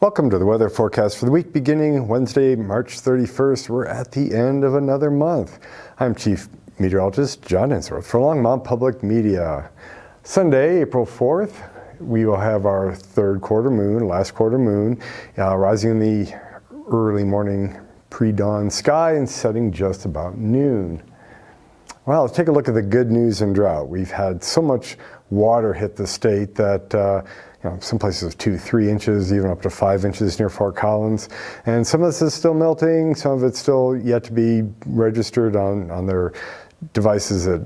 Welcome to the weather forecast for the week beginning Wednesday, March 31st. We're at the end of another month. I'm Chief Meteorologist John Dinsworth for Longmont Public Media. Sunday, April 4th, we will have our third quarter moon, last quarter moon, rising in the early morning pre-dawn sky and setting just about noon. Well, let's take a look at the good news and drought. We've had so much water hit the state that some places 2-3 inches, even up to 5 inches near Fort Collins. And some of this is still melting, some of it's still yet to be registered on their devices that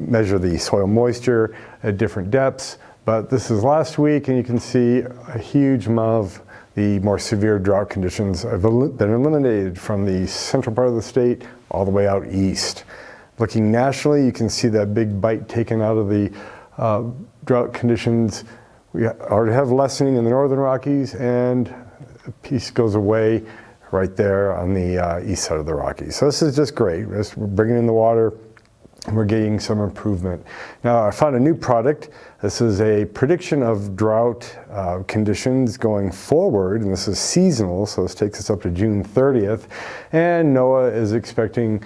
measure the soil moisture at different depths. But this is last week, and you can see a huge amount of the more severe drought conditions have been eliminated from the central part of the state all the way out east. Looking nationally, you can see that big bite taken out of the drought conditions. We already have lessening in the northern Rockies, and a piece goes away right there on the east side of the Rockies. So this is just great. We're bringing in the water, and we're getting some improvement. Now, I found a new product. This is a prediction of drought conditions going forward, and this is seasonal, so this takes us up to June 30th. And NOAA is expecting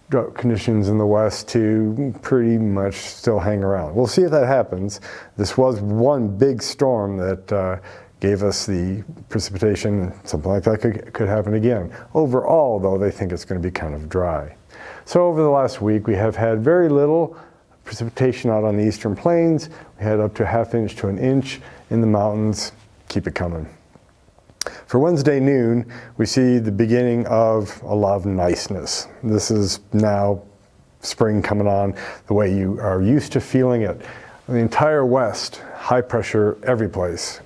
drought conditions in the west to pretty much still hang around. We'll see if that happens. This was one big storm that gave us the precipitation. Something like that could happen again. Overall, though, they think it's going to be kind of dry. So over the last week, we have had very little precipitation out on the eastern plains. We had up to 1/2 inch to 1 inch in the mountains. Keep it coming. For Wednesday noon, we see the beginning of a lot of niceness. This is now spring coming on the way you are used to feeling it. The entire west, high pressure every place.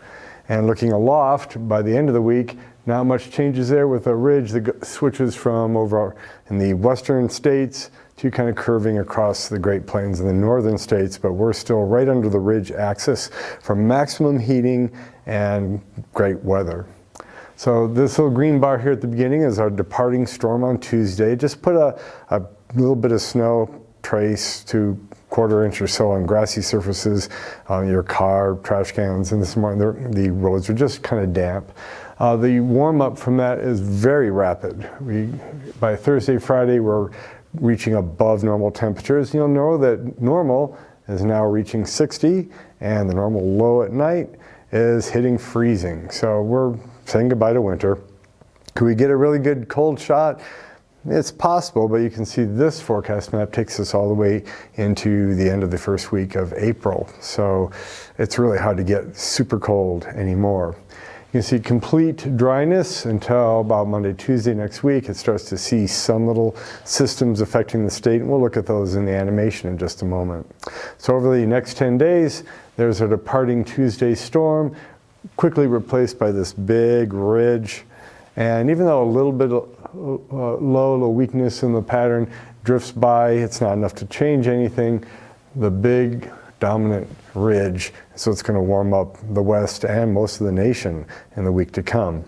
And looking aloft, by the end of the week, not much changes there with a ridge that switches from over in the western states to kind of curving across the Great Plains in the northern states, but we're still right under the ridge axis for maximum heating and great weather. So this little green bar here at the beginning is our departing storm on Tuesday. Just put a little bit of snow trace to 1/4 inch or so on grassy surfaces on your car, trash cans, and this morning the roads are just kind of damp. The warm up from that is very rapid. By Thursday, Friday, we're reaching above normal temperatures. You'll know that normal is now reaching 60, and the normal low at night is hitting freezing. So we're saying goodbye to winter. Could we get a really good cold shot? It's possible, but you can see this forecast map takes us all the way into the end of the first week of April. So it's really hard to get super cold anymore. You can see complete dryness until about Monday, Tuesday next week. It starts to see some little systems affecting the state, and we'll look at those in the animation in just a moment. So over the next 10 days, there's a departing Tuesday storm, quickly replaced by this big ridge. And even though a little bit low weakness in the pattern drifts by, it's not enough to change anything. The big dominant ridge, so it's going to warm up the west and most of the nation in the week to come.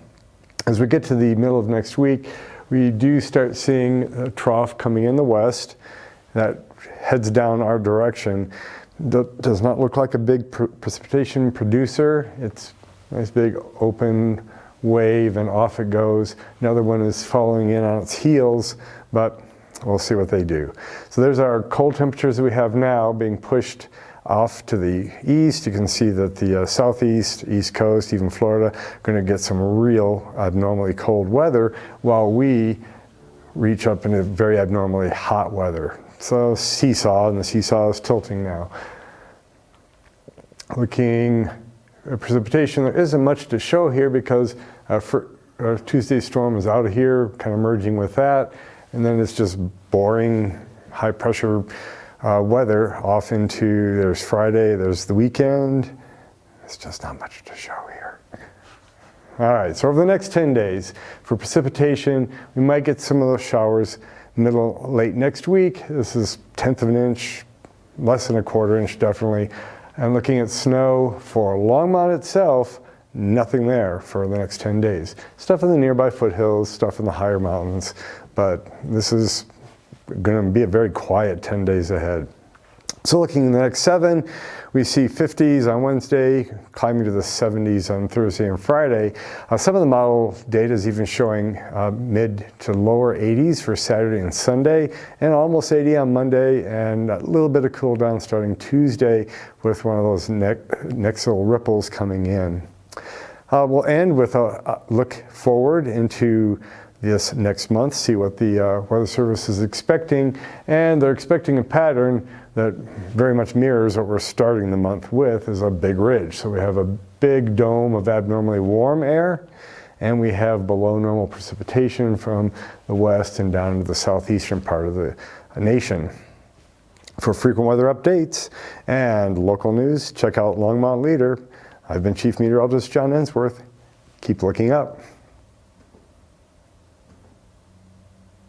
As we get to the middle of next week, we do start seeing a trough coming in the west that heads down our direction. That does not look like a big precipitation producer. It's a nice big open wave and off it goes. Another one is following in on its heels, but we'll see what they do. So there's our cold temperatures that we have now being pushed off to the east. You can see that the southeast, east coast, even Florida, are going to get some real abnormally cold weather while we reach up into very abnormally hot weather. So seesaw, and the seesaw is tilting now. Looking at precipitation, there isn't much to show here because our Tuesday storm is out of here, kind of merging with that, and then it's just boring high pressure weather off into, there's Friday, there's the weekend. It's just not much to show here. All right, so over the next 10 days, for precipitation, we might get some of those showers late next week. This is 1/10 of an inch, less than 1/4 inch definitely. And looking at snow for Longmont itself, nothing there for the next 10 days. Stuff in the nearby foothills, stuff in the higher mountains, but this is going to be a very quiet 10 days ahead. So looking at the next 7, we see 50s on Wednesday, climbing to the 70s on Thursday and Friday. Some of the model data is even showing mid to lower 80s for Saturday and Sunday, and almost 80 on Monday, and a little bit of cool down starting Tuesday with one of those next little ripples coming in. We'll end with a look forward into this next month, see what the Weather Service is expecting, and they're expecting a pattern that very much mirrors what we're starting the month with, is a big ridge. So we have a big dome of abnormally warm air, and we have below normal precipitation from the west and down into the southeastern part of the nation. For frequent weather updates and local news, check out Longmont Leader. I've been Chief Meteorologist John Ensworth. Keep looking up.